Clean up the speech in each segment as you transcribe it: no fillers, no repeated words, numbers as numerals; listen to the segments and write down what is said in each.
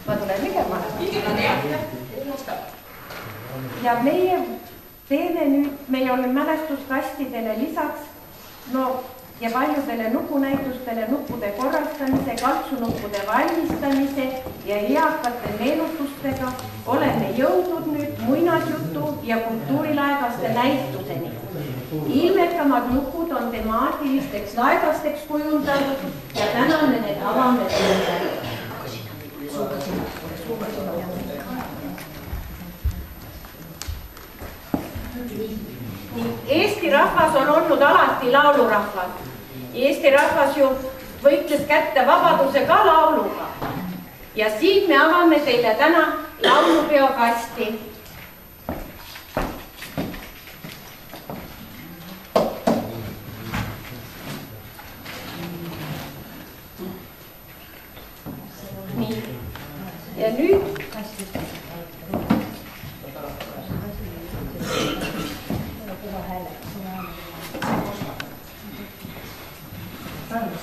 ma tulen ligemale. Ja meie teeme nüüd, meie oleme mälestuskastidele lisaks, ja paljudele nupunäitustele, nuppude korrastamise, kaltsunuppude valmistamise ja eakate meenutustega oleme jõudnud nüüd muinasjutu ja kultuurilaegaste näituseni. Ilmekamad nupud on temaatilisteks laegasteks kujundatud ja täna me need avame teile. Eesti rahvas on olnud alati laulurahvas. Eesti rahvas ju võitles kätte vabaduse ka lauluga. Ja siit me avame teile täna laulupeo kasti. Nii. Ja nüüd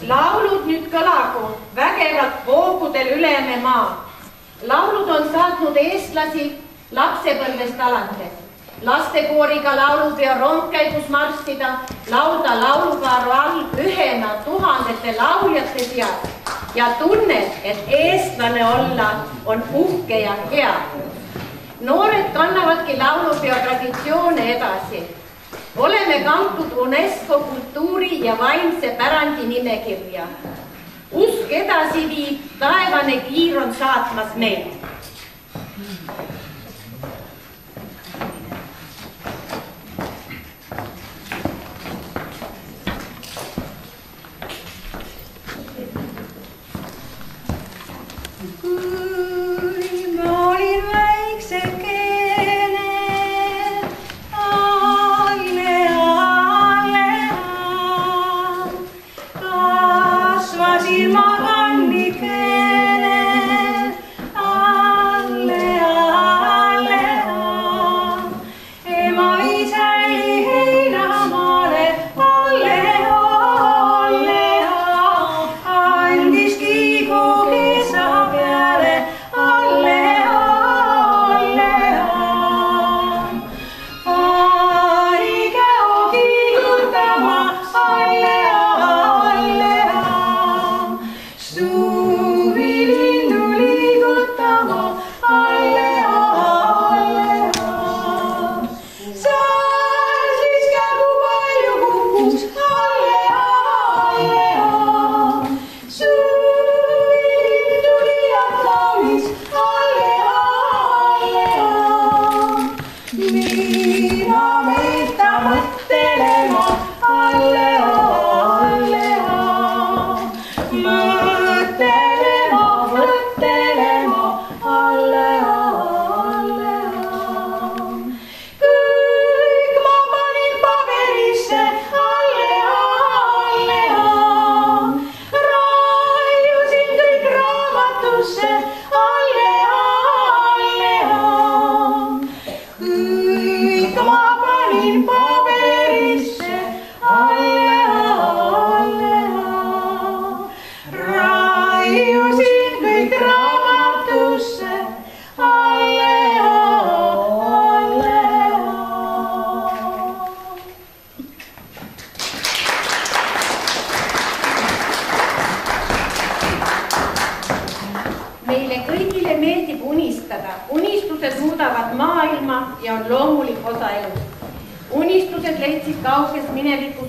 laulud nüüd kõlagu vägevalt voogudel üle me maa. Laulud on saatnud eestlasi lapsepõlvest alates. Lastekooriga laulupeo rongkäigus marssida, laulda laulukaaru all ühena tuhandete lauljate seas ja tunned, et eestlane olla on uhke ja hea. Noored kannavadki laulupeo traditsioone edasi. Oleme kantud UNESCO kultuuri ja vaimse pärandi nimekirja. Usk edasi viib, taevane kiir on saatmas meid.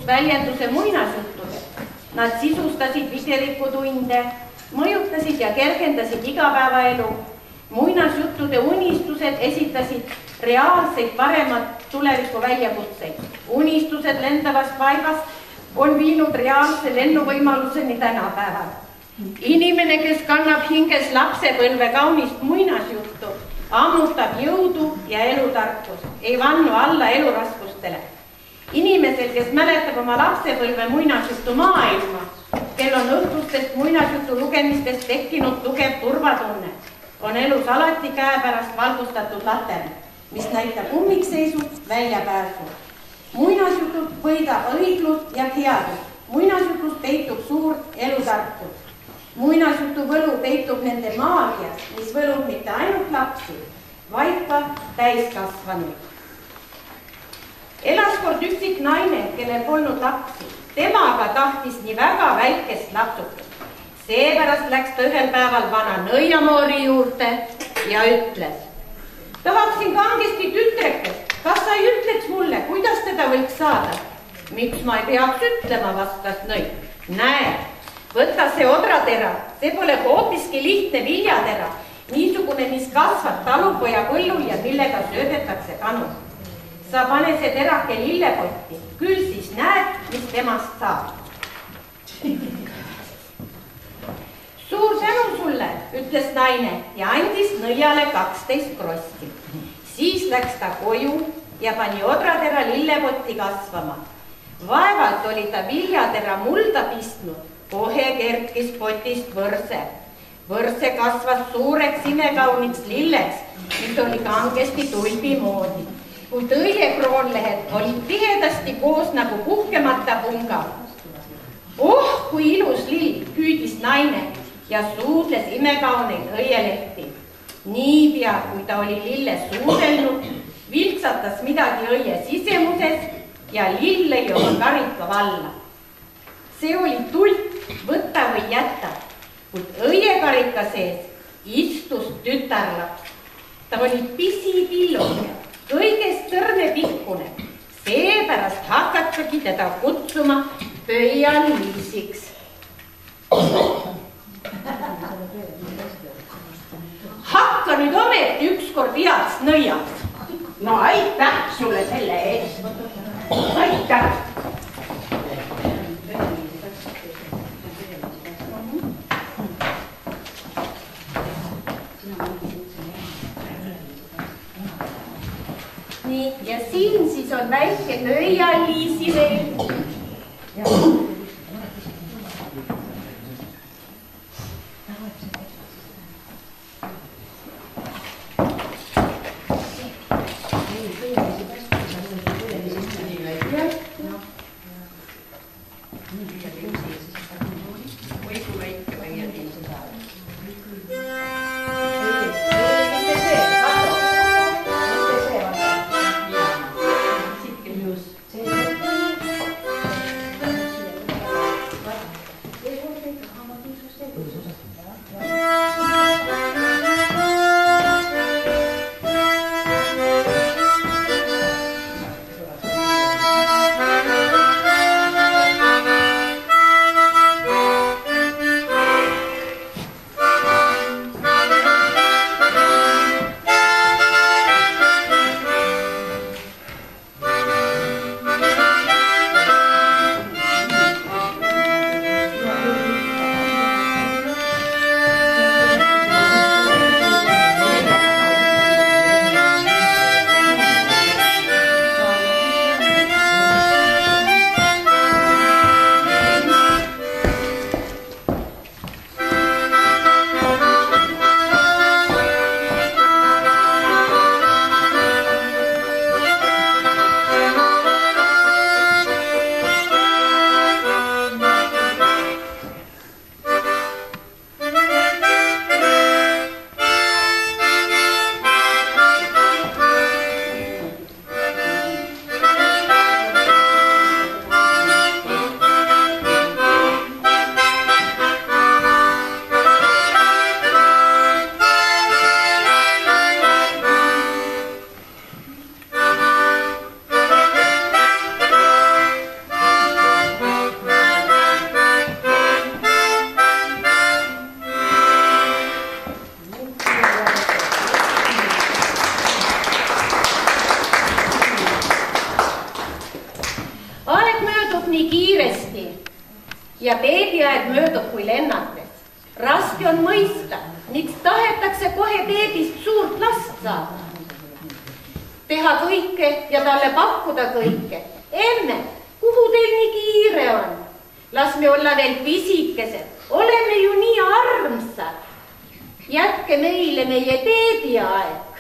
Väljenduse muinasjuttudes. Nad sisustasid videolikutunde, mõjutasid ja kergendasid igapäevaelu. Muinasjuttude unistused esitasid reaalseid paremat tuleviku väljakutseid. Unistused lendavast vaibast on viinud reaalse lennuvõimaluseni tänapäeval. Inimene, kes kannab hinges lapsepõlve kaunist muinasjuttu, ammutab jõudu ja elutarkust, ei vannu alla eluraskustele. Inimesel, kes mäletab oma lapsepõlve muinasjutu maailma, kel on õhtustest muinasjutu lugemistest tekkinud tugev turvatunne, on elus alati käepärast valgustatud later, mis näitab ummikseisust väljapääsu. Muinasjutut võidab õiglust ja headust. Muinasjutus peitub suur elutarkus. Muinasjutu võlu peitub nende maagias, mis võlub mitte ainult lapsi, vaid ka täiskasvanuid. Elas kord üksik naine, kellel polnud lapsi. Temaga tahtis nii väga väikest lapsukest. Seepärast läks ta ühel päeval vana nõiamoori juurde ja ütles: tahaksin kangesti tütrekest, kas sa ei ütleks mulle, kuidas teda võiks saada? Miks ma ei peaks ütlema, vastas nõi. Näe, võta see odratera, see pole hoopiski lihtne viljatera, niisugune, mis kasvab talupoja põllul ja millega söödetakse kanu. Sa pane see terake lillepotti, küll siis näed, mis temast saab. Suur tänu sulle, ütles naine ja andis nõiale 12 krossi. Siis läks ta koju ja pani odratera lillepotti kasvama. Vaevalt oli ta viljatera mulda pistnud, kohe kerkis potist võrse. Võrse kasvas suureks imekauniks lilleks, mis oli kangesti tulbi moodi. Kuid õiekroonlehed olid tihedasti koos nagu puhkemata punga. Oh, kui ilus lill, hüüdis naine ja suudles imekauneid õielehti. Niipea, kui ta oli lille suudelnud, vilksatas midagi õie sisemuses ja lill lõi oma karika valla. See oli tult, võta või jäta, kuid õiekarika sees istus tütarlaps. Ta oli pisipilluke, kõigest sõrmepikkune, seepärast hakatagi teda kutsuma Pöialiisiks. Hakka nüüd ometi ükskord heaks nõiaks. No aitäh sulle selle eest. Aitäh. Nii, ja siin siis on väike Pöialiisi veel. ja beebiaeg möödub kui lennates. Raske on mõista, miks tahetakse kohe beebist suurt last saada. Teha kõike ja talle pakkuda kõike. Emme, kuhu teil nii kiire on? Las me olla veel pisikesed, oleme ju nii armsad. Jätke meile meie beebiaeg.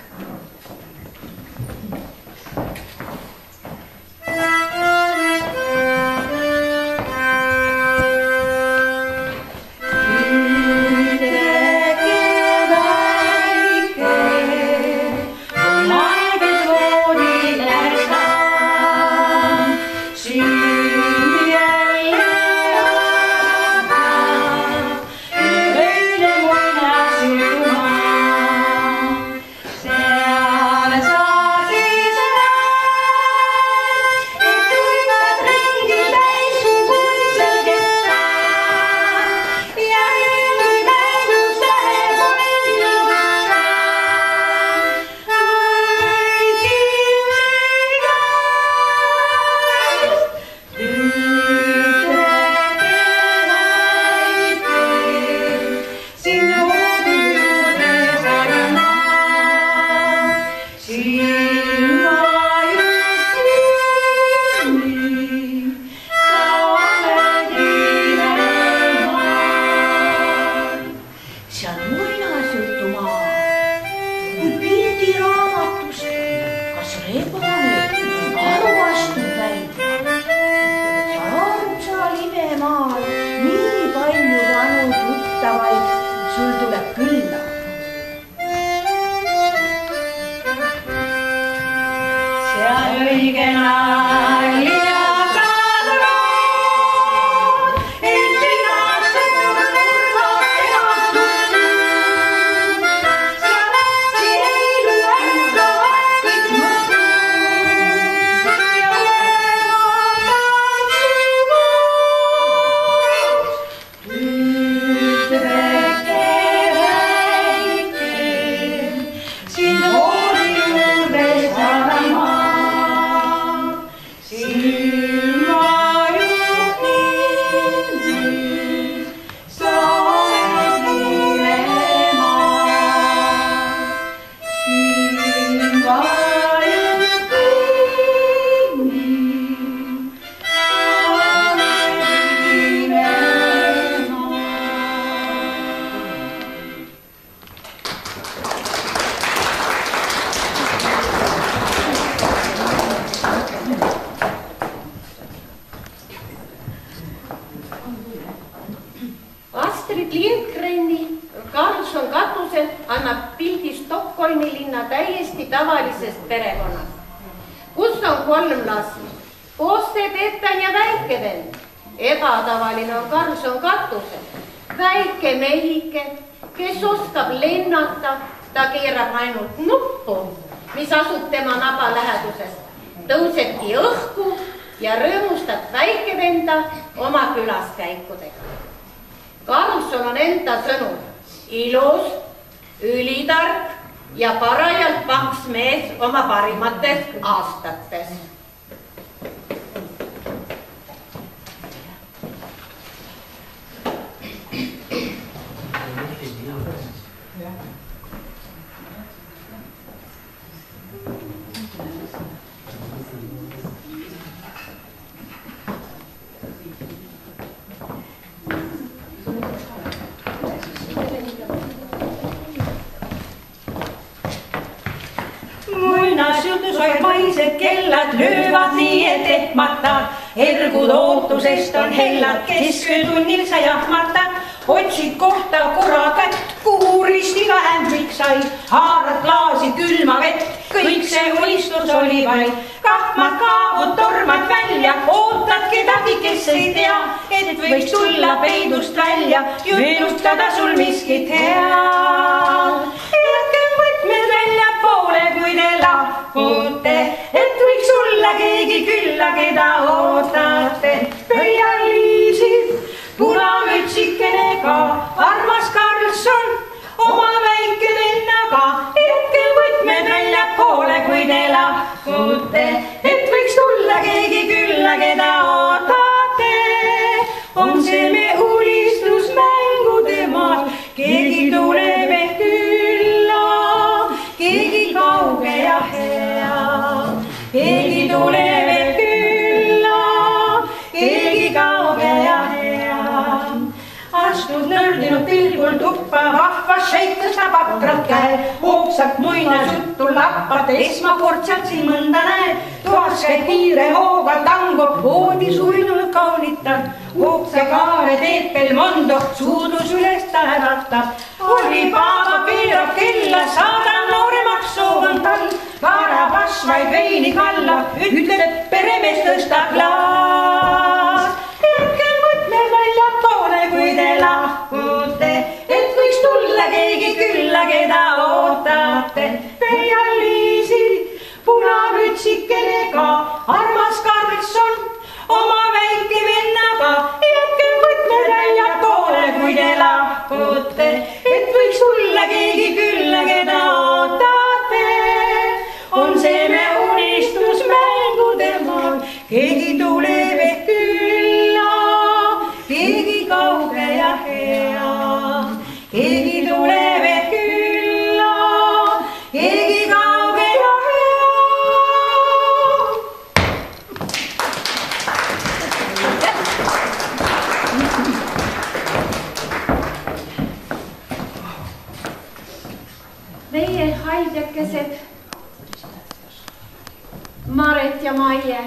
Astrid Lindgreni Karlsson katusel annab pildi Stockholmi linna täiesti tavalisest perekonnast, kus on 3 last, Koste, Petan ja väikevend. Ebatavaline on Karlsson katusel, väike mehike, kes oskab lennata, ta keerab ainult nuppu, mis asub tema naba läheduses, tõusebki õhku ja rõõmustab väikevenda oma külaskäikudega. Karlsson on enda sõnul ilus, ülitark ja parajalt paks mees oma parimates aastates. Maised kellad löövad nii, et ehmatad. Ergud ootusest on hellad, kesköötunnil sa jahmatad. Otsid kohta kurakätt, kuhu ristiga ämblik sai. Haarad klaasi külma vett, kõik see unistus oli vaid. Kahmad kaavud, tormad välja, ootad kedagi, kes ei tea, et võiks tulla peidust välja, jutustada sul miskit head. Jätkem võtmed välja poole, kui te lahkute, et võiks tulla keegi külla, keda ootate. Pöialiisid, punamütsikenega, armas Karlsson, oma väike vennaga. Jätkem võtmed välja poole, kui te lahkute, et võiks tulla keegi külla, keda ootate. On see me unistusmängude maal, keegi tuleb ehk külla, keegi kauge ja hea. Keegi tuleb ehk külla, keegi kauge ja hea. Astud nördinud pilgul tuppa, vahvas šeik tõstab aprat käe. Hoogsalt muinasjuttu lappad, esmakordselt siin mõnda näed. Toas käib kiire hooga tango, voodis uinul kaunitab. Hoogse kaare teeb Belmondo, suudus üles ta äratab. Oli paava keerab kella, saada nooremaks soovan tal. Vaarab asvaid veini kalla, ütleb peremees tõstab klaas. Jätkem võtmed välja poole, kui te lahkute, et võiks tulla keegi külla, keda ootate. Pöialiisid, punamütsikenega, armas Karlsson, oma väike vennaga. Jätkem võtmed välja poole, kui te lahkute, et võiks tulla keegi külla, keda ootate. On see me unistusmängude maal, keegi tuleb ehk külla, keegi kauge ja hea. Keegi tuleb ehk külla, keegi kauge ja hea. Meie haidjakesed Maret ja Maie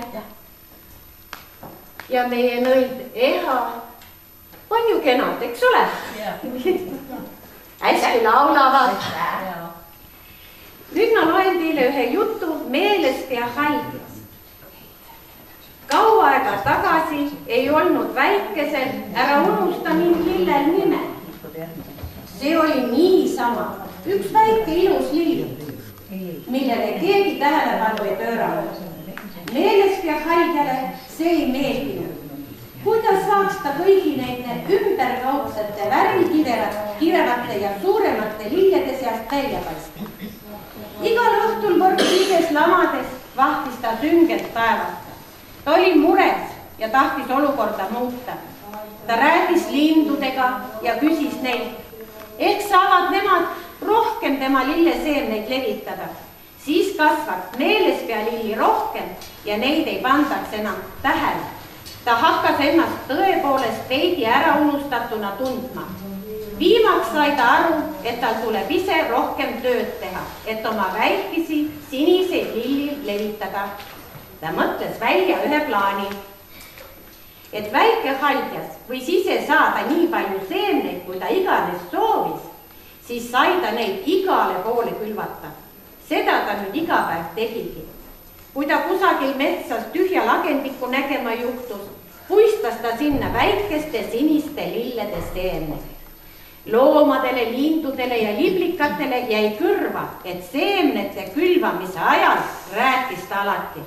ja meie nõid Eha on ju kenad, eks ole? Hästi laulavad. Nüüd ma loen teile ühe jutu meelest ja haigest. tagasi ei olnud väikesel Ära unusta mind lillel nime. See oli niisama üks väike ilus lill, millele keegi tähelepanu ei pööranud. Meelespea haigele see ei meeldinud. Kuidas saaks ta kõigi nende ümberkaudsete värvikirevate ja suuremate lillede seast välja paista? Igal õhtul kord liiges lamades vahtis ta süngelt taevata. Ta oli mures ja tahtis olukorda muuta. Ta rääkis lindudega ja küsis neid. Ehk saavad nemad rohkem tema lilleseemneid levitada. Siis kasvaks meelespea lilli rohkem ja neid ei pandaks enam tähele. Ta hakkas ennast tõepoolest veidi ära unustatuna tundma. Viimaks sai ta aru, et tal tuleb ise rohkem tööd teha, et oma väikesi siniseid lilli levitada. Ta mõtles välja ühe plaani. Et väike haljas võis ise saada nii palju seemneid, kui ta iganes soovis, siis sai ta neid igale poole külvata. Seda ta nüüd iga päev tegigi. Kui ta kusagil metsas tühja lagendikku nägema juhtus, puistas ta sinna väikeste siniste lillede seemneid. Loomadele, lindudele ja liblikatele jäi kõrva, et seemnete külvamise ajal rääkis ta alati.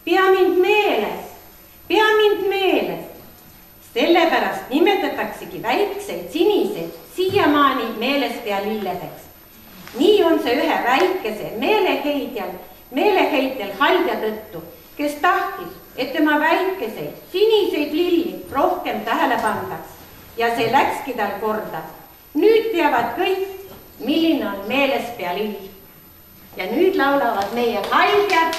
Pea mind meeles. Sellepärast nimetataksegi väikseid siniseid siiamaani meelespea lilledeks. Nii on see ühe väikese meeleheitel halja tõttu, kes tahtis, et tema väikeseid siniseid lilli rohkem tähele pandaks. Ja see läkski tal korda. Nüüd teavad kõik, milline on meelespea lill. Ja nüüd laulavad meie haljad.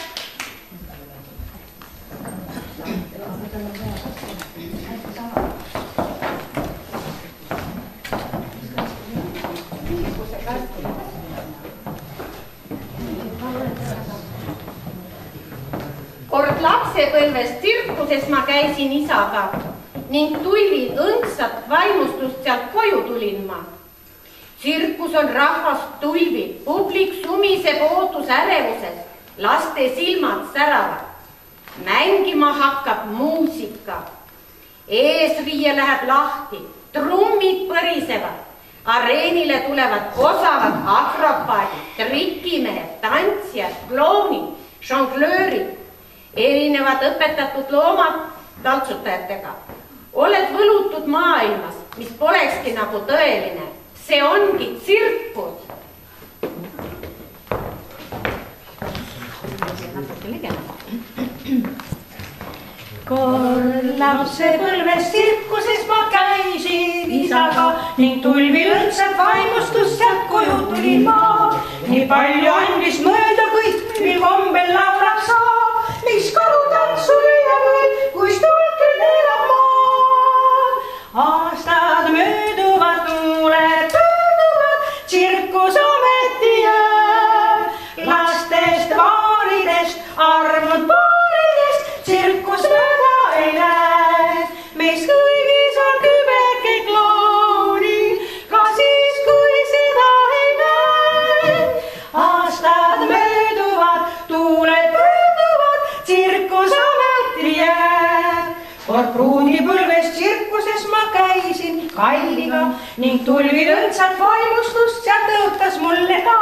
Kord lapsepõlves tsirkuses ma käisin isaga ning tulvin õndsat vaimustust sealt koju tulin ma. Tsirkus on rahvast tulvil, publik sumiseb ootus ärevuses, laste silmad säravad. Mängima hakkab muusika. Eesriie läheb lahti, trummid põrisevad. Areenile tulevad osavad akrobaadid, trikimehed, tantsijad, klounid, žonglöörid, erinevad õpetatud loomad taltsutajatega. Oled võlutud maailmas, mis polekski nagu tõeline. See ongi tsirkus. Kord lapsepõlves tsirkuses ma käisin isaga ning tulvil õndsat vaimustust sealt koju tulin ma. Nii palju andis mööda kõik, mil kombel laulab saab, mis karutantsu lüüa võib, kus tulkil elab maa. Aastad mööduvad, tuuled pöörduvad, tsirkus ometi jääb. Lastest, vaaridest, armud paaridest, tsirkus mööda ei näe. Meis kõigis on kübeke klouni, ka siis, kui seda ei näe. Aastad mööduvad, tuuled pöörduvad, tsirkus ometi jääb. Kord pruunipõlves tsirkuses ma käisin kalliga ning tulvil õndsat vaimustust sealt õõtas mulle ta.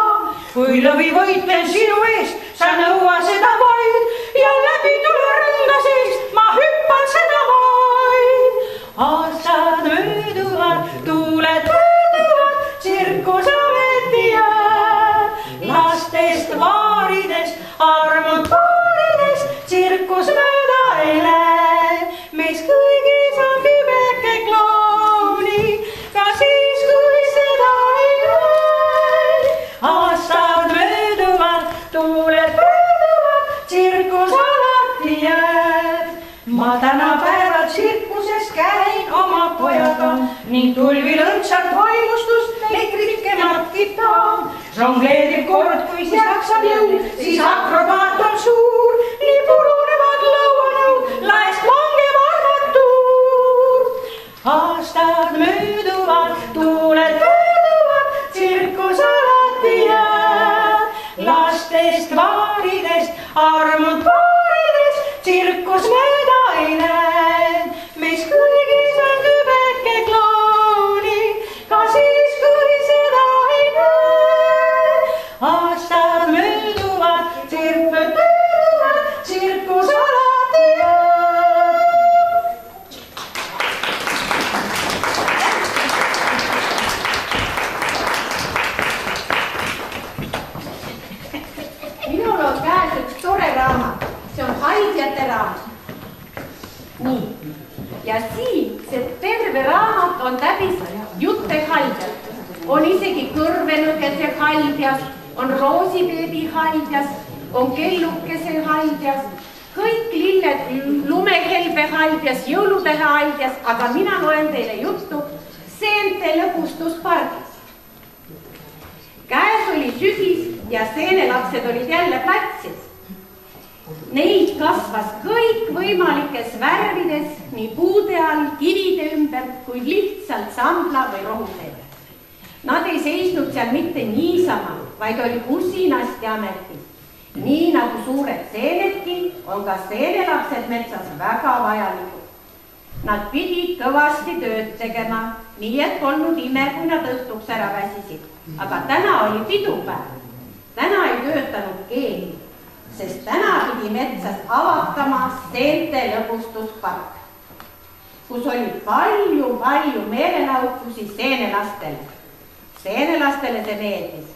Kui lõvi võitlen sinu eest, sa nõua seda vaid ja läbi tule rõnga seest ma hüppan seda vaid. Aastad mööduvad, tuuled pöörduvad, tsirkus ometi jääb. Lastest, vaaridest, armud paaridest, tsirkus mööda ei lähe. Meis kõigis on kübeke klouni, ka siis, kui seda ei näe. Aastad mööduvad, tuuled pöörduvad, tsirkus alati jääb. Ma tänapäeval tsirkuses käin oma pojaga ning tulvil õndsat vaimustust elektrike matkib ta. Žongleerib kord, kui siis haksab jõud, siis akrobaat on suur, nii purunevad lauanõud, laest langeb armatuur. Aastad mööduvad, tuuled pöörduvad, tsirkus alati jääb. Lastest, vaaridest, armud paaridest, tsirkus mööda raamat. Nii. Ja siin see terve raamat on täpis jutte haldjad. On isegi kõrvenukese haldjas, on roosibeebi haldjas, on kellukese haldjas, kõik lilled lumehelbe haldjas, jõulutähe haldjas, aga mina loen teile juttu seente lõbustuspargis. Käes oli sügis ja seenelapsed olid jälle platsis. Neid kasvas kõik võimalikes värvides, nii puude all, kivide ümber, kui lihtsalt sambla või rohuseed. Nad ei seisnud seal mitte niisama, vaid olid usinasti ametis. Nii nagu suured seenedki, on ka seenelapsed metsas väga vajalikud. Nad pidid kõvasti tööd tegema, nii et polnud ime, kui nad õhtuks ära väsisid. Aga täna oli pidupäev. Täna ei töötanud keegi, sest täna pidi metsas avatama seente lõbustuspark, kus oli palju meelelahutusi seenelastele. Seenelastele see meeldis.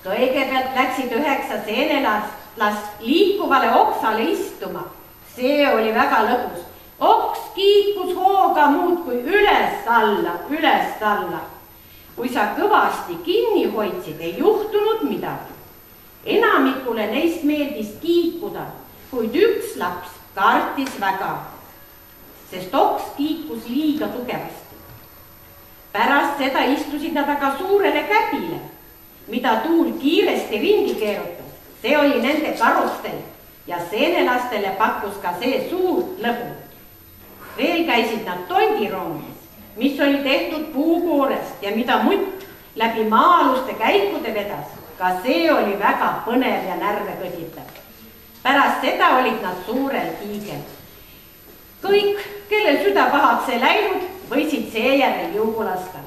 Kõigepealt läksid 9 seenelast liikuvale oksale istuma. See oli väga lõbus. Oks kiikus hooga muudkui üles-alla, üles-alla. Kui sa kõvasti kinni hoidsid, ei juhtunud midagi. Enamikule neist meeldis kiikuda, kuid üks laps kartis väga, sest oks kiikus liiga tugevasti. Pärast seda istusid nad aga suurele käbile, mida tuul kiiresti ringi keerutas. See oli nende karussell ja seenelastele pakkus ka see suur lõbu. Veel käisid nad tondirongis, mis oli tehtud puukoorest ja mida mutt läbi maa-aluste käikude vedas. Ka see oli väga põnev ja närve kõditav. Pärast seda olid nad suurel tiigel. Kõik, kellel süda pahaks ei läinud, võisid seejärel jõugu lasta.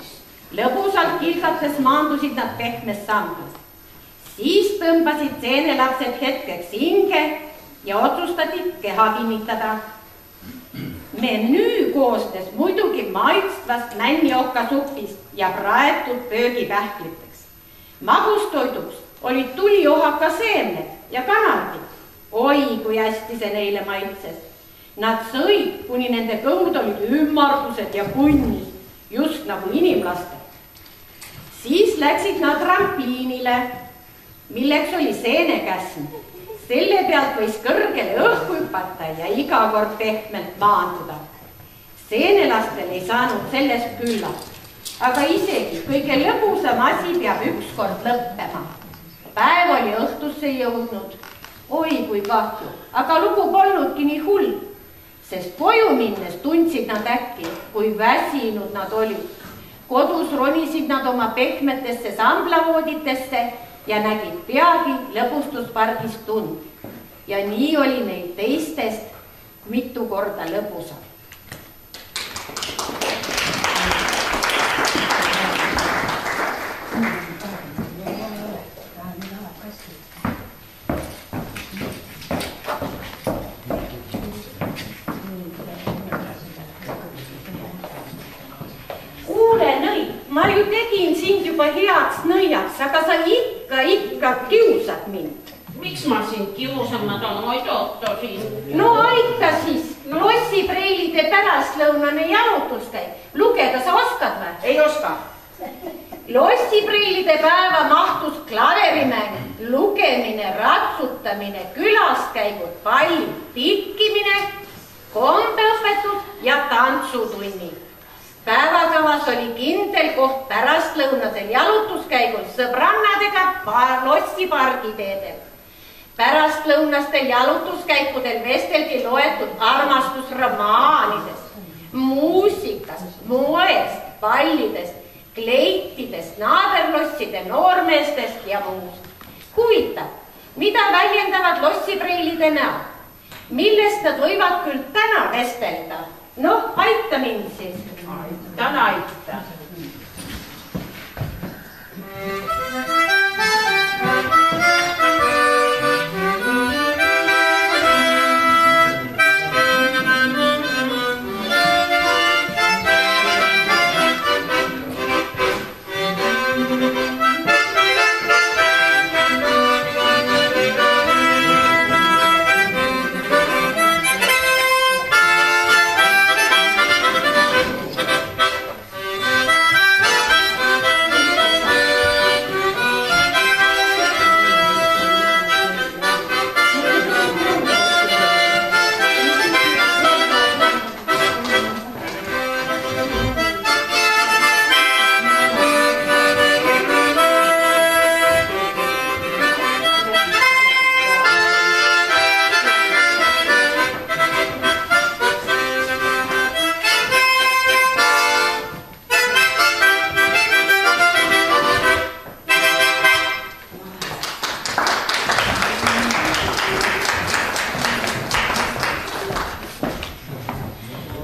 Lõbusalt kilgates maandusid nad pehmes samblas. Siis tõmbasid seenelapsed hetkeks hinge ja otsustasid keha kinnitada. Menüü koosnes muidugi maitstvast männiohkasupist ja praetud pöögipähkliteks. Magustoiduks olid tuliohaka seemned ja kanardid. Oi, kui hästi see neile maitses. Nad sõid, kuni nende kõhud olid ümmargused ja punnis, just nagu inimlastel. Siis läksid nad trampliinile, milleks oli seenekäsn. Selle pealt võis kõrgele õhku hüpata ja iga kord pehmelt maanduda. Seenelastel ei saanud sellest küllalt, aga isegi kõige lõbusam asi peab ükskord lõppema. Päev oli õhtusse jõudnud. Oi, kui kahju, aga lugu polnudki nii hull, sest koju minnes tundsid nad äkki, kui väsinud nad olid. Kodus ronisid nad oma pehmetesse samblavooditesse ja nägid peagi lõbustuspargis tund. Ja nii oli neil teistest mitu korda lõbusam. Kuule, nõi, ma ju tegin sind juba heaks nõiaks, aga sa ikka kiusad mind. Miks ma sind kiusan, ma toon oid ootosin? No aita siis, lossipreilide pärastlõunane jalutuskäik. Lugeda sa oskad või? Ei oska. Lossipreilide päeva mahtus klaverimäng, lugemine, ratsutamine, külaskäigud, palli, tikkimine, kombeõpetus ja tantsutunni. Päevakavas oli kindel koht pärastlõunasel jalutuskäigul sõbrannadega lossipargiteedel. Pärastlõunastel jalutuskäikudel vesteldi loetud armastusromaanidest, muusikast, moest, pallidest, kleitidest, naaberlosside, noormeestest ja muust. Huvitav, mida väljendavad lossipreilide näo? Millest nad võivad küll täna vestelda? Noh, aita mind siis. Aitan, aita.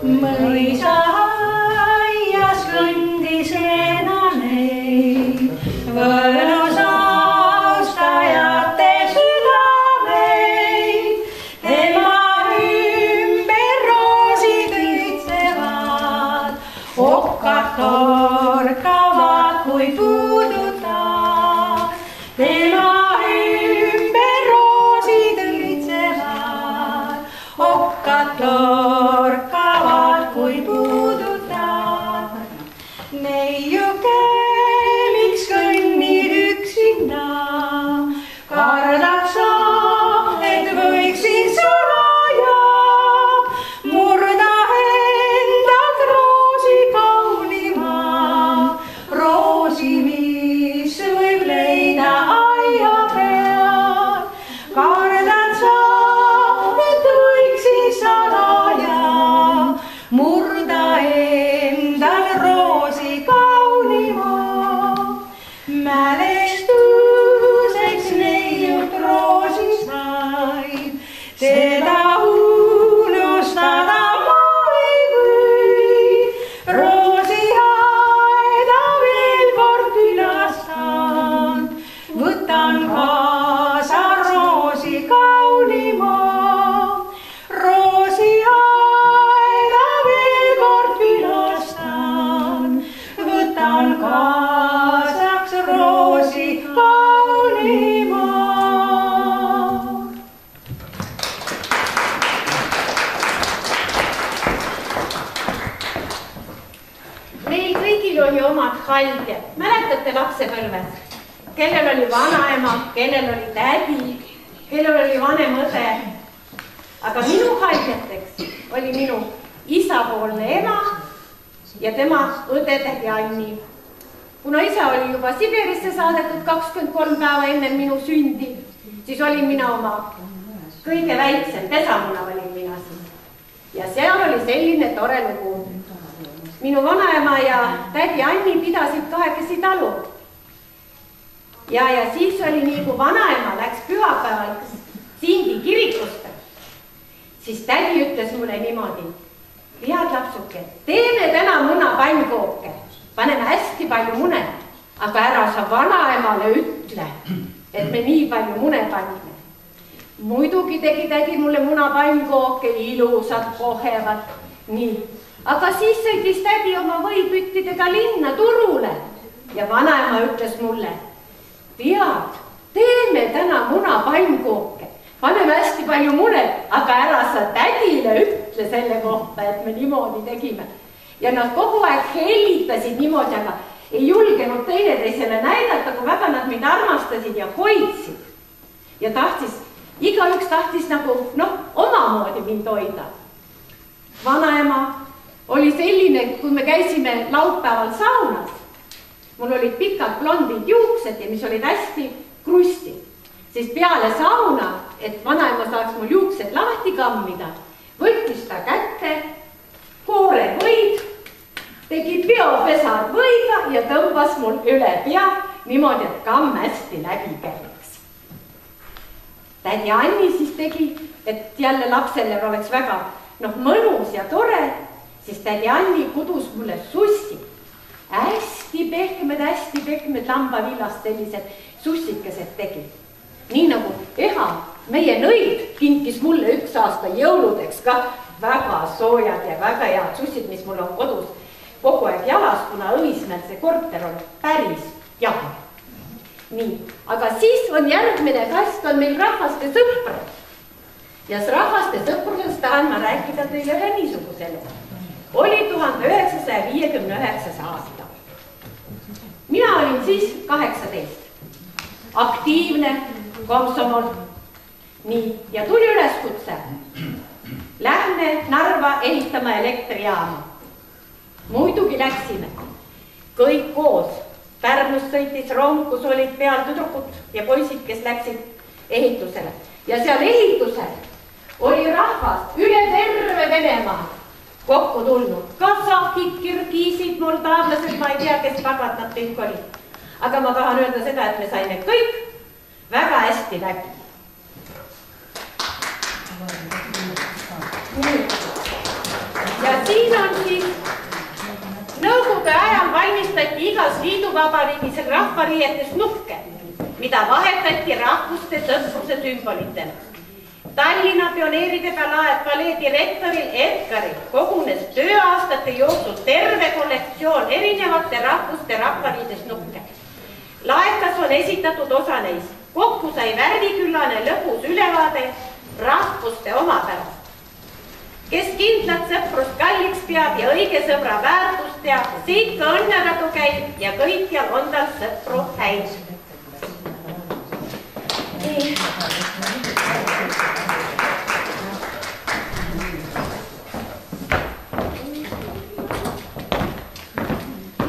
mõisaaias kõndis enamei, võlus austajate südameid, tema ümber roosid õitsevad, okkad torkavad, kui puudutad, tema ümber roosid õitsevad, okkad torkavad, kui puudutad. Neiuke, miks kõnnid üksinda, kardad sa, et võiksin salaja murda endalt roosi kaunima, roosi, mis võib leida aia peal. Kardad sa, et võiksin salaja murda endal roosi kaunima. Mälestuseks neiut roosi said, seda unustada ma ei või. Roosi aeda veel kord külastan, võtan kaasa roosi kaunima. Roosi aeda veel kord külastan, võtan kaasaks roosi kaunima. Meil kõigil oli omad haldjad, mäletate lapsepõlves? Kellel oli vanaema, kellel oli tädi, kellel oli vanem õde. Aga minu haldjateks oli minu isapoolne ema ja tema õde tädi Anni. Kuna isa oli juba Sibirisse saadetud 23 päeva enne minu sündi, siis olin mina oma kõige väiksem pesamuna olin mina siis. Ja seal oli selline tore lugu. Minu vanaema ja tädi Anni pidasid kahekesi talu. Ja siis oli nii, kui vanaema läks pühapäeval Sindi kirikusse, siis tädi ütles mulle niimoodi: head lapsuke, teeme täna munapannnkooke, paneme hästi palju mune, aga ära sa vanaemale ütle, et me nii palju mune panime. Muidugi tegi tädi mulle munapannnkooke, ilusad, kohevad, nii. Aga siis sõitis tädi oma võipüttidega linna turule ja vanaema ütles mulle: tead, teeme täna munapannnkooke, paneme hästi palju mune, aga ära sa tädile ütle selle kohta, et me niimoodi tegime. Ja nad kogu aeg hellitasid niimoodi, aga ei julgenud teineteisele näidata, kui väga nad mind armastasid ja hoidsid. Ja igaüks tahtis nagu, omamoodi mind hoida. Vanaema oli selline, kui me käisime laupäeval saunas, mul olid pikad blondid juuksed ja mis olid hästi krustid, siis peale sauna, et vanaema saaks mul juuksed lahti kammida, võttis ta kätte koorevõid, tegi peopesad võiga ja tõmbas mul üle pea niimoodi, et kamm hästi läbi käiks. Tädi Anni siis tegi, et jälle lapsele oleks väga mõnus ja tore, siis tädi Anni kudus mulle sussi. Hästi pehmed lambavillast sellised sussikesed tegi. Nii nagu Eha, meie nõid, kinkis mulle üks aasta jõuludeks ka väga soojad ja väga head sussid, mis mul on kodus kogu aeg jalas, kuna Õismäel see korter on päris jahe. Nii, aga siis on järgmine kast on meil rahvaste sõprad. Ja rahvaste sõprusest tahan ma rääkida teile ühe niisugusele. Oli 1959 aasta. Mina olin siis 18. Aktiivne komsomol. Nii, ja tuli üleskutse. Lähme Narva ehitama elektrijaama. Muidugi läksime. Kõik koos. Pärnus sõitis rong, kus olid peal tüdrukud ja poisid, kes läksid ehitusele. Ja seal ehitusel oli rahvast üle terve Venemaa kokku tulnud. Kasahid, kirgiisid, moldaavlased, ma ei tea, kes pagad nad kõik olid. Aga ma tahan öelda seda, et me saime kõik väga hästi läbi. Ja Ja siin on siis nõukogude ajal valmistati igas liiduvabariigis rahvariietes nukke, mida vahetati rahvuste sõpruse sümbolitena. Tallinna pioneeride palee direktoril Edgaril kogunes tööaastate jooksul terve kollektsioon erinevate rahvuste rahvariides nukke. Laekas on esitatud osa neist. Kokku sai värviküllane lõbus ülevaade rahvuste omapärast. Kes kindlat sõprust kalliks peab ja õige sõbra väärtust teab, siit ka õnnekadu käib ja kõikjal on tal sõpru häid.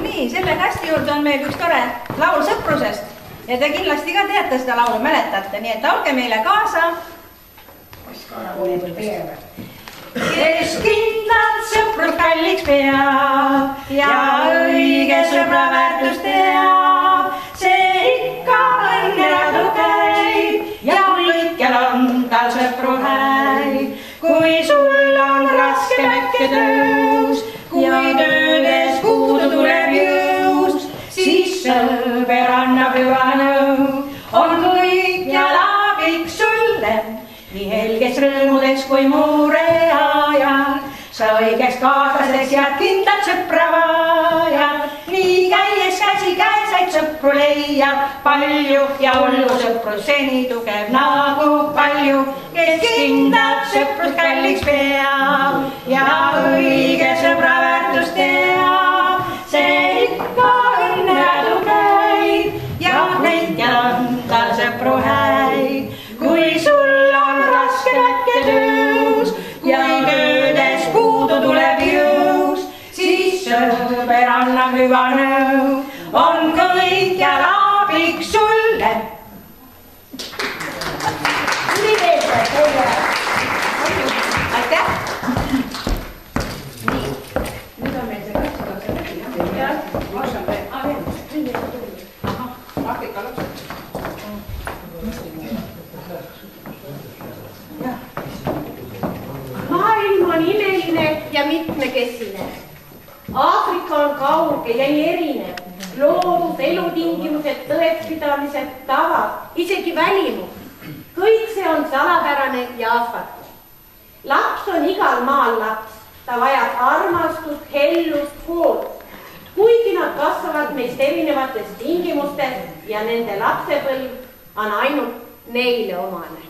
Nii, selle kasti juurde on meil üks tore laul sõprusest ja te kindlasti ka teate seda laulu, mäletate, nii et laulge meile kaasa. Kes kindlalt sõprust kalliks peab ja õige sõbra väärtust teab, see ikka õnnekadu käib ja kõikjal on tal sõpru häid. Kui sul on raske mäkke töös, kui töödes puudu tuleb jõus, siis sõber annab hüva nõu, on kõikjal abiks sulle. Nii helges rõõmudes kui muure ajal, sa õigeks kaaslaseks ja kindlalt sõpra vajal. Nii käies käsi käesaid sõpru leiab palju ja hullu sõprus seni tugev nagu palju. Kes kindlalt sõprust kalliks peab ja õige sõbra väärtust teab, see ikka õnnekadu käib ja kõikjal on tal sõpru häid. Kui sul on raske mäkke töös, kui töödes puudu tuleb jõus, siis sõber annab hüva nõu, on kõikjal abiks sulle. Aitäh! Nii, nüüd on meil see kastikase läbi. Jah, vaatame. Afrika lapsed. Maailm on imeline ja mitmekesine. Aafrika on kauge ja erinev. Loodus, elutingimused, tõekspidamised, tavad, isegi välimus. Kõik see on salapärane ja ahvatlev. Laps on igal maal laps. Ta vajab armastust, hellust, hoolt. Kuigi nad kasvavad meist erinevates tingimustes ja nende lapsepõlv on ainult neile omane.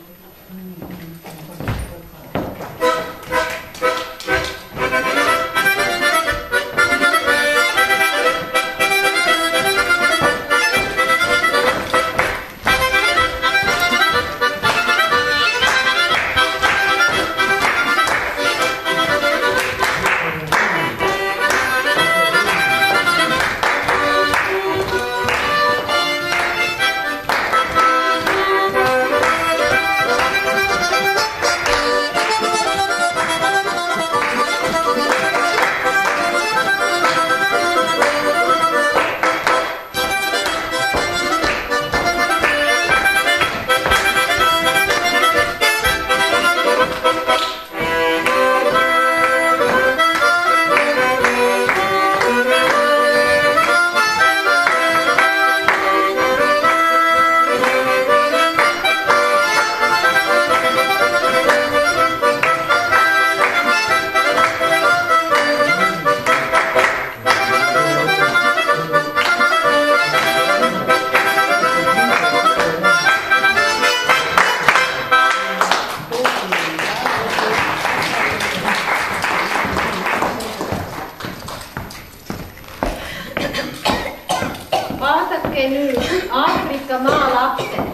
Vaadake nüüd Aafrika maalapsed.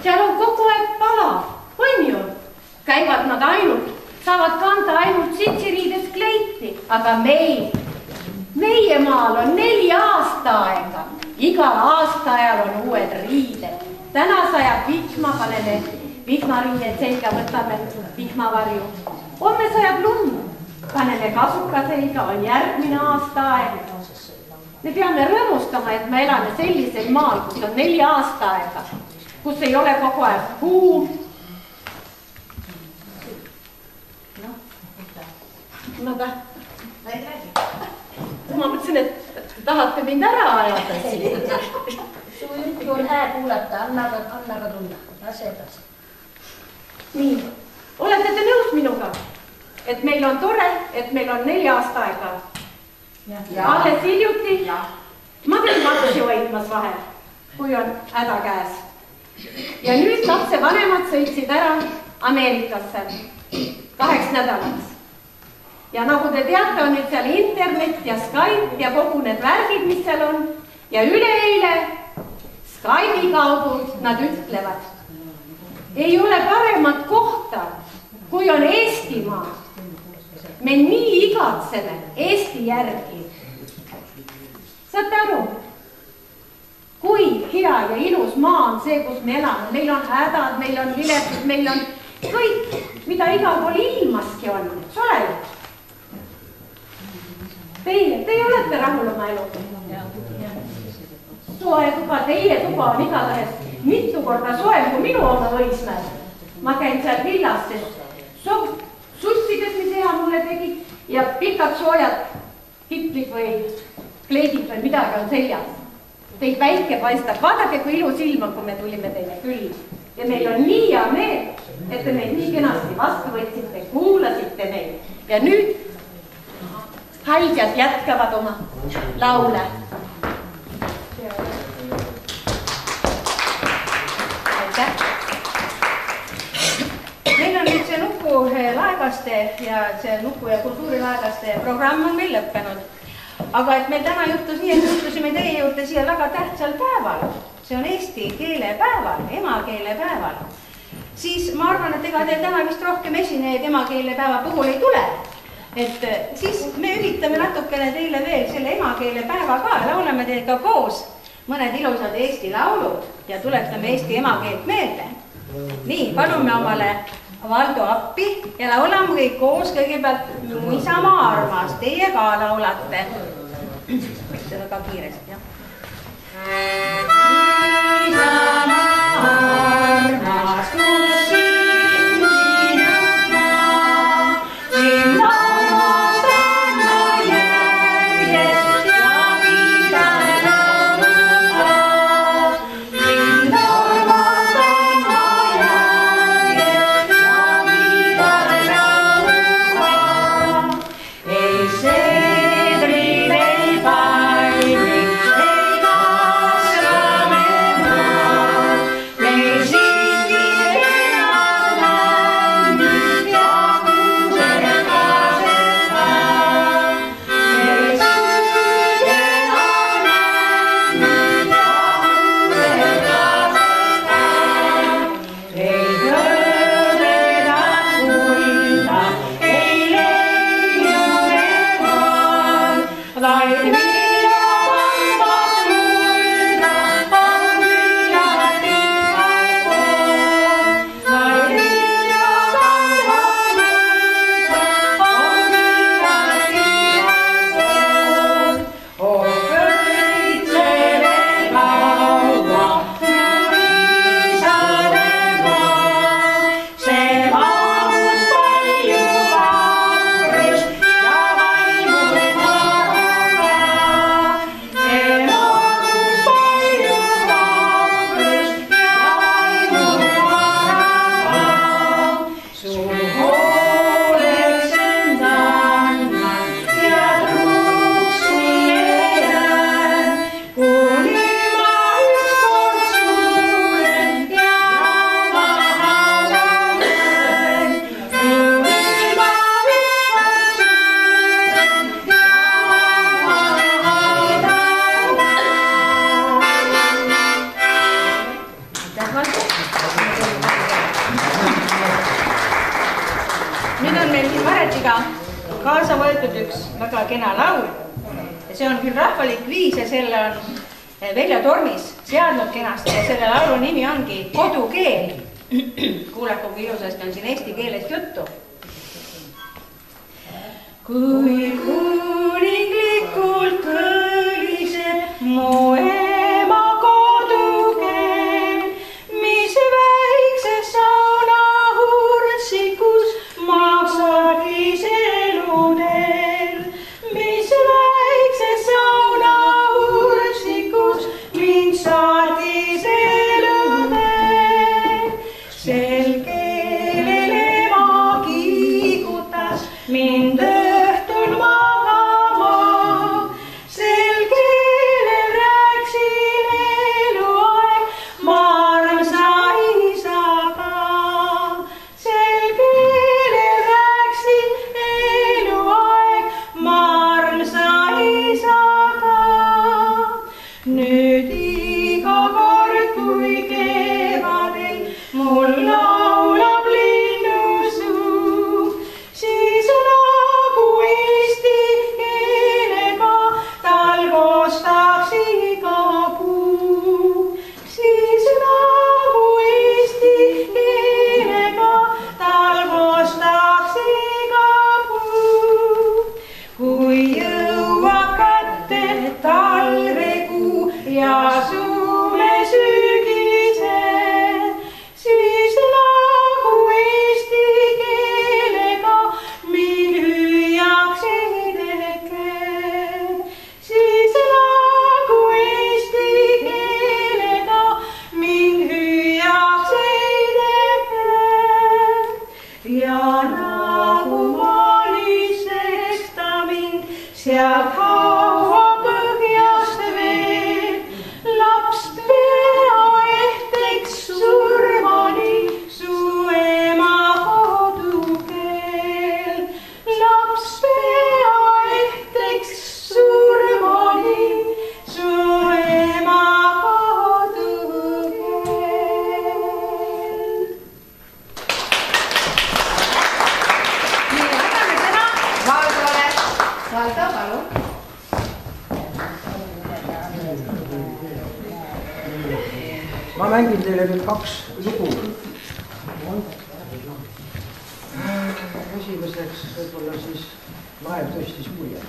Seal on kogu aeg pala, on ju? Käivad nad ainult, saavad kanda ainult sitsiriides kleiti, aga meie maal on 4 aastaaega. Igal aastaajal on uued riided. Täna sajab vihma, paneme vihmariied selga, võtame vihmavarju. Homme sajab lund, paneme kasuka selga, on järgmine aastaaeg. Me peame rõõmustama, et me elame sellisel maal, kus on 4 aastaaega, kus ei ole kogu aeg kuum. Ma mõtlesin, et tahate mind ära ajada siin. Su juttu on hää kuulata, anna tulla, lase edasi. Nii, olete te nõus minuga, et meil on tore, et meil on 4 aasta aega. Alles hiljuti ma käin lapsi hoidmas vahel, kui on häda käes. Ja nüüd lapse vanemad sõitsid ära Ameerikasse 8 nädalaks. Ja nagu te teate, on nüüd seal internet ja Skype ja kogu need värgid, mis seal on. Ja üleeile Skype'i kaudu nad ütlevad, ei ole paremat kohta, kui on Eestimaa. Me nii igatseme Eesti järgi. Saate aru? Kui hea ja ilus maa on see, kus me elame. Meil on hädad, meil on viletud, meil on kõik, mida igal pool ilmaski on. Ole? Teie olete rahul oma elu. Soe tuba, teie tuba on igatahes mitu korda soem kui minu oma Õismäel. Ma käin seal villastes sussides, mis hea mulle tegi, ja pikad soojad hitlid või kleedid või midagi on seljas. Teid väike paistab. Vaadake, kui ilus ilm on, kui me tulime teile küll. Ja meil on nii hea meel, et te meid nii kenasti vastu võtsite, kuulasite meid. Ja nüüd haidjad jätkavad oma laule. Aitäh. Meil on nüüd see Nuku laegaste ja see Nuku ja kultuurilaegaste programm on meil lõppenud. Aga et meil täna juhtus nii, et juhtusime teie juurde siia väga tähtsal päeval. See on eesti keelepäeval, emakeelepäeval. Siis ma arvan, et ega teil täna vist rohkem esinejaid emakeelepäeva puhul ei tule. Et siis me üritame natukene teile veel selle emakeelepäeva ka, laulame teiega koos mõned ilusad eesti laulud ja tuletame eesti emakeelt meelde. Nii, palume omale Valdo appi ja laulame kõik koos kõigepealt Mu isamaa armas, teie ka laulate. Seda ka kiiresti, jah. Isamaa armas, kus sind sina maa, sind armastan ma järjest ja vidan lauluga. Sind armastan ma järjest ja vidan lauluga. Ei seedril ei palmi, ei kasvame maa, meil siiski elab lämmin ja kuused kaased ka. Meil siiski elab lämmin ja kuused kaased ka. Ei kõõdedat kulda, ei leiu me maal, vaid viljakandvat mulda on küllalt igal pool. Vaid viljakandvat mulda on küllalt igal pool. Oh, kõitsele kaua, mu isale maa, see mahus palju vaprust ja vaimul varaga. See mahus palju vaprust ja vaimul varaga. Su hooleks end annan ja truuks sulle jään, kuni ma ükskord suren ja maha lähen. Kuni ma ükskord suren ja maha lähen. Nüüd on meil siin Maretiga kaasa võetud üks väga kena laul. Ja see on küll rahvalik viis ja selle on Veljo Tormis seadnud kenasti ja selle laulu nimi ongi Kodukeel. Kuulake, kui ilusasti on siin eesti keelest juttu. Kui kuninglikult kõliseb mu ema kodukeel, mis väikses saunahuursikus maksakis eludel. mind õhtul magama. Selgele rääksin eluaeg ma armsa isaga. Selgele rääksin eluaeg ma armsa isaga. Nüüd iga kord, kui kevadel mul laulab linnusuu, siis nagu eesti keelega tal kostaks iga puu. Siis nagu eesti keelega tal kostaks iga puu. Kui jõuab kätte talvekuu ja suve sügised, siis nagu eesti keelega mind hüüaks edekel. Siis nagu eesti keelega mind hüüaks edekel. Ja nagu valitseks ta mind sealt haua põhjast veel, laps pea ehteks surmani su ema kodukeel. Laps pea ehteks surmani su ema kodukeel. Nii, anname sõna Valdole. Valdo, palun. Ma mängin teile nüüd 2 lugu. Esimeseks võib-olla siis Laev tõstis mulje.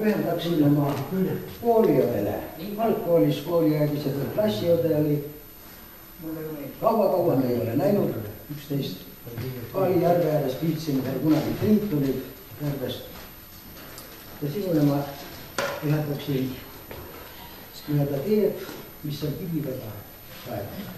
Pühendaksin oma kooliõele. Algkoolis kooliaegis ja klassiõde oli. Kaua me ei ole näinud üksteist. Kaali järve ääres piitsin veel kunagi Priit tuli järvest. Ja sinule ma pühendaksin üheda teed, mis on kividega kaetud.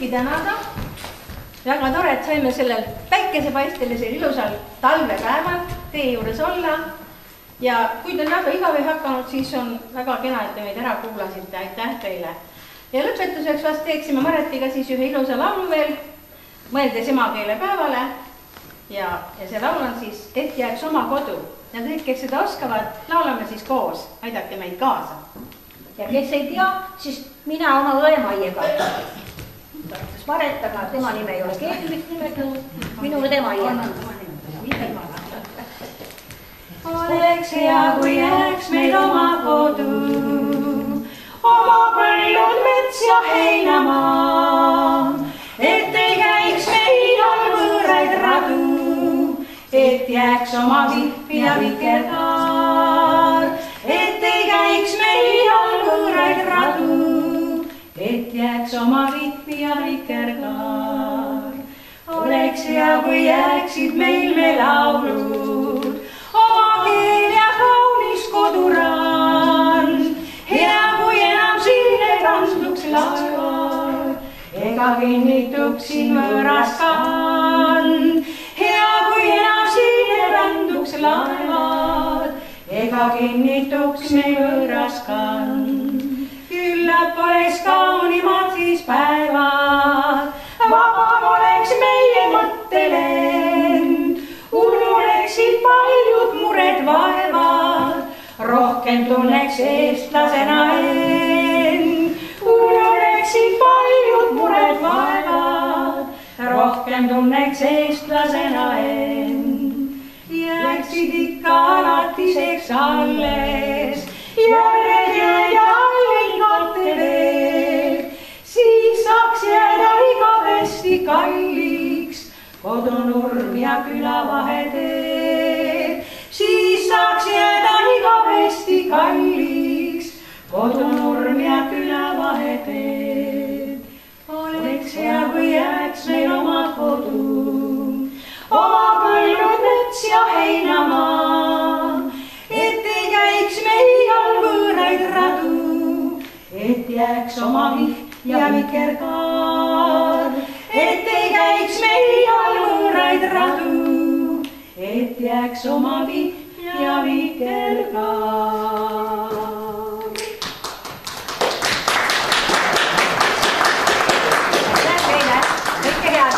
kõiki tänada. Väga tore, et saime sellel päikesepaistelisel ilusal talvepäeval teie juures olla. Ja kui te on väga igav ei hakanud, siis on väga kena, et te meid ära kuulasite. Aitäh teile. Ja lõpetuseks vast teeksime Maretiga siis ühe ilusa laulu veel, mõeldes emakeelepäevale. Ja see laul on siis Et jääks oma kodu. Ja kõik, kes seda oskavad, laulame siis koos. Aidake meid kaasa. Ja kes ei tea, siis mina oma õemaiega. Tartus Maret, aga tema nime ei ole keegi nimekanud. Minu õemaiega. Oleks hea, kui jääks meil oma kodu, oma põllud, mets ja heinamaa, et ei käiks meil all võõraid radu, et jääks oma vihv ja vikerkaar, et ei käiks meil all võõraid radu, et jääks oma vihv ja vikerkaar. Oleks hea, kui jääksid meil laulud, oma keel ja kaunis kodurand, hea kui enam siin ei randuks laevad, ega kinnituks siin võõras kand. Hea kui enam siin ei randuks laevad, ega kinnituks meil võõras kand. Küllap oleks kaunimad siis päevad, vabam oleks meie mõttelend, ununeksid paljud mured vaevad, rohkem tunneks eestlasena end. Ununeksid paljud mured vaevad, rohkem tunneks eestlasena end. Jääksid ikka alatiseks alles, järjed ja allingate veel, siis saaks jääda igavesti kalliks kodunurm ja küla vaheteed. Siis saaks jääda igavesti kalliks kodunurm ja küla vaheteed. Oleks hea, kui jääks meil oma kodu, oma põllud, mets ja heinamaa, et ei käiks meil all võõraid radu, et jääks oma vihv ja vikerkaar, et ei käiks meil all võõraid radu, et jääks oma vihv ja vikerkaar. Aitäh teile, kõike head!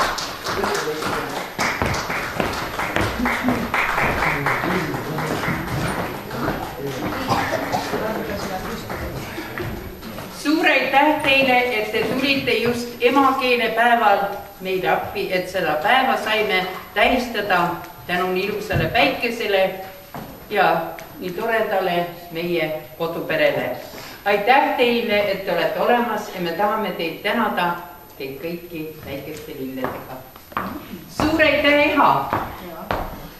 Suur aitäh teile, et te tulite just emakeelepäeval meile appi, et seda päeva saime tähistada tänu ilusale päikesele ja nii toredale meie koduperele. Aitäh teile, et te olete olemas ja me tahame teid tänada, teid kõiki väikeste lilledega. Suur aitäh, Eha!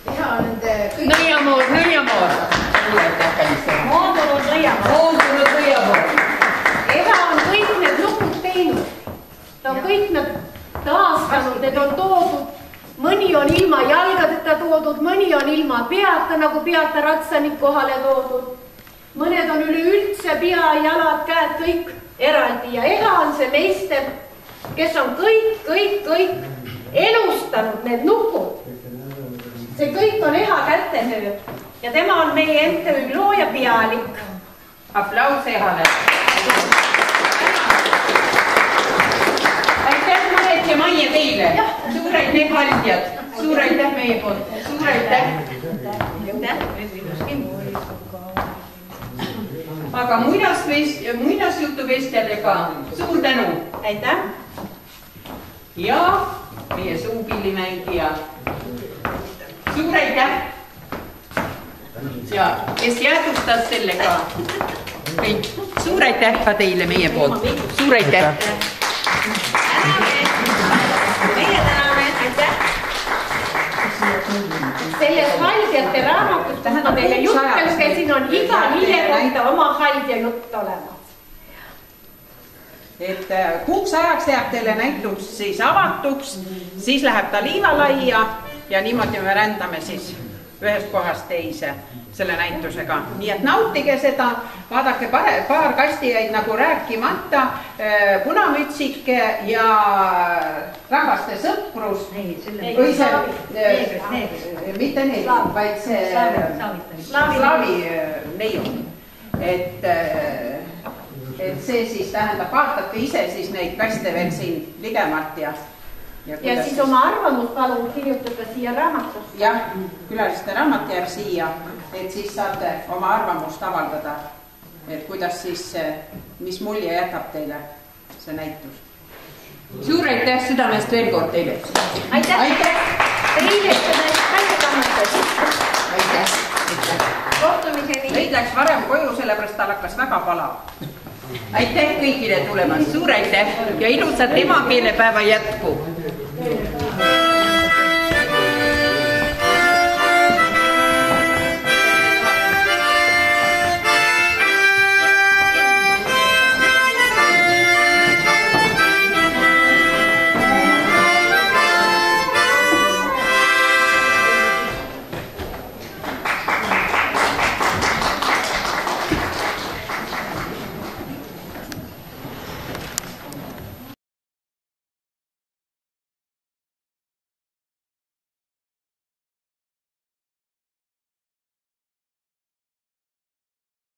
Eha on nende kõik... Nõiamoor! Moondunud Nõiamoor. Eha on kõik need lugud teinud. Ta on kõik nad taastanud, need on toodud. Mõni on ilma jalgadeta toodud, mõni on ilma peata, nagu peata ratsanik kohale toodud. Mõned on üleüldse pea, jalad, käed, kõik eraldi. Ja Eha on see meister, kes on kõik elustanud need nukud. See kõik on Eha kätetöö. Ja tema on meie MTÜ looja pealik. Aplaus Ehale! Aitäh Maret ja Maie teile! Suur aitäh valijad! Suur aitäh meie poolt! Suur aitäh! Aga muinasjutuvestjale ka suur tänu! Aitäh! Ja meie suupillimängija. Suur aitäh! Ja kes jäädustas selle ka kõik. Suur aitäh ka teile meie poolt. Suur aitäh. Meie täname, aitäh. Selles haldjate raamatus, kus ma teile jutt käsin, on iga lille kohta oma haldja jutt olemas. Et kuuks ajaks jääb teile näitus siis avatuks, siis läheb ta liivalaia ja niimoodi me rändame siis ühest kohast teise selle näitusega. Nii et nautige seda, vaadake paar kasti jäid nagu rääkimata, Punamütsike ja Rahvaste sõprus. Mitte need, vaid see slaavi neiu. Et see siis tähendab, vaatate ise siis neid kaste veel siin ligemalt ja siis oma arvamust palun kirjutada siia raamatusse. Jah, külaliste raamat jääb siia, et siis saate oma arvamust avaldada, et kuidas siis, mis mulje jätab teile see näitus. Suur aitäh südamest veel kord teile. Aitäh! Aitäh! Kohtumiseni! Neid läks varem koju, sellepärast tal hakkas väga palav. Aitäh kõigile tulemast, suur aitäh ja ilusat emakeelepäeva jätku!